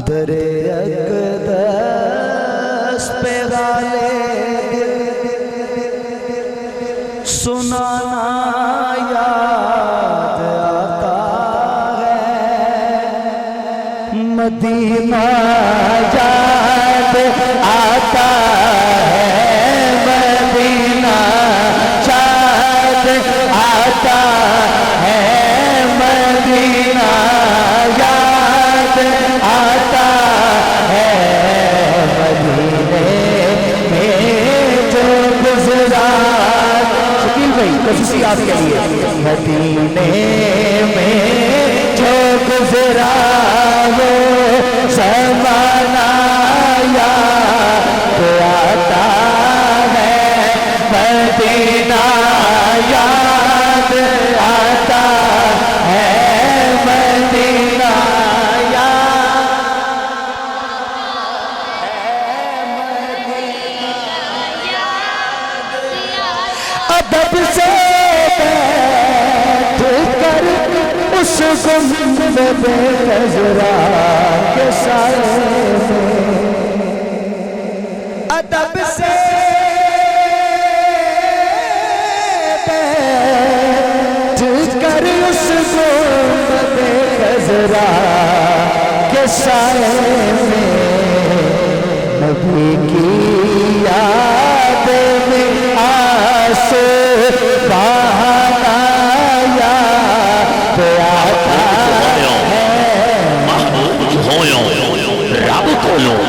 در اقدس پہ غالے سنانا یاد آتا ہے، مدینہ یاد آتا ہے، مدینہ یاد آتا ہے، مدینہ یاد آتا ہے، مدینے میں جو گزرا شکیل بھائی کوششی آپ کے لیے، مدینے میں جو گزرا وہ زمانہ یاد آتا ہے، مدینہ یاد آتا ہے، مدینہ یاد ادب سے بیٹھ کر اس گنبد خضرا کے سائے میں، ادب سے بیٹھ کر اس گنبد خضرا کے سائے میں، نبی کی یاد میں آنسو بہانا یاد آتا ہے، محبوب جو ہویوں رب کولوں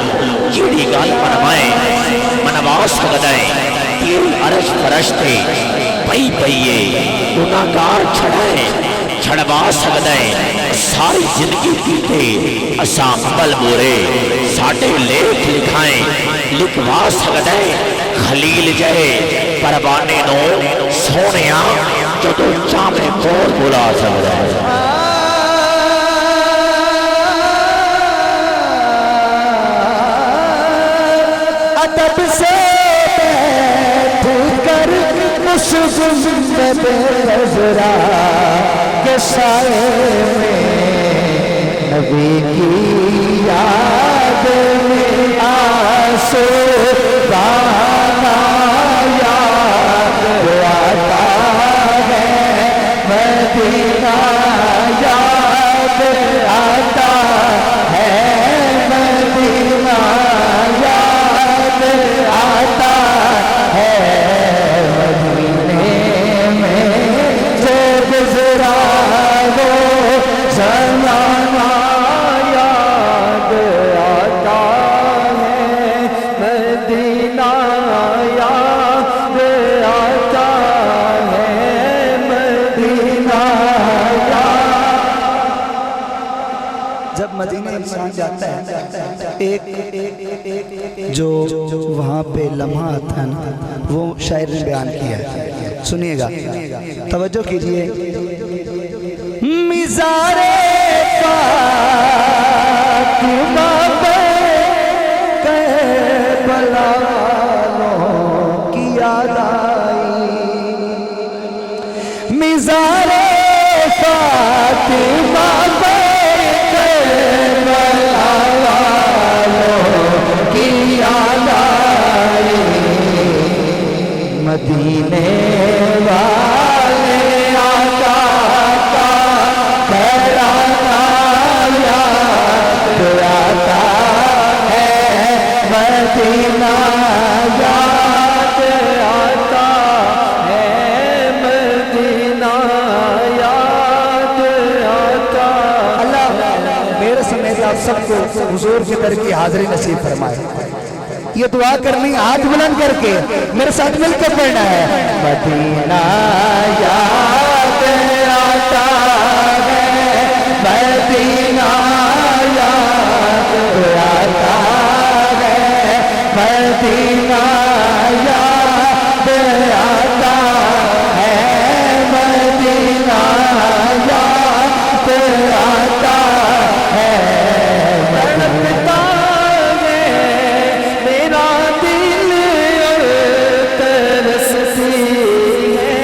جیڑی گال منوائیں منواس گدائیں تیری عرش فرشتے پئی پئیے گناہگار چھڑائیں چھڑوا سکدائیں ساری زندگی کیتے اساں عمل مورے ساڑھے لیکھ لکھائیں لکھوا سکدائیں خلیل جائے پروانے نو سونیاں جو تو چامے کور بلا سکدائیں ادب سے بیٹھ کر اس گنبد خضرا کے سائے میں، نبی کی یاد میں آنسو بہانا یاد آتا ہے، مدینہ یاد آتا ہے، مدینہ یاد آتا ہے، مدینے میں جو گزرا وہ زمانہ یاد آتا ہے، مدینہ یاد آتا ہے، مدینہ یاد۔ جب مدینہ انسان جاتا ہے ایک جو وہاں پہ لمحہ تھا نا وہ شاعر نے بیان کیا ہے، سنیے گا توجہ کیجئے، مزار فاطمہ پہ کربلا والوں کی یاد آئی، مزار فاطمہ پہ کربلا والوں کی یاد آئی، مدینے والے آقا کا گھرانہ یاد آتا ہے، مدینہ یاد آتا ہے، مدینہ یاد آتا۔ اللہ میرے سمیت آپ سب کو حضور کے در کی حاضری نصیب فرمائے۔ یہ دعا کرنی ہاتھ بلند کر کے میرے ساتھ مل کر پڑھنا ہے، مدینہ یاد آتا ہے، مدینہ یاد آتا ہے، مدینہ یاد آتا ہے، مدینہ یاد آتا ہے، تڑپتا ہے میرا دل ترستی ہے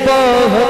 بہت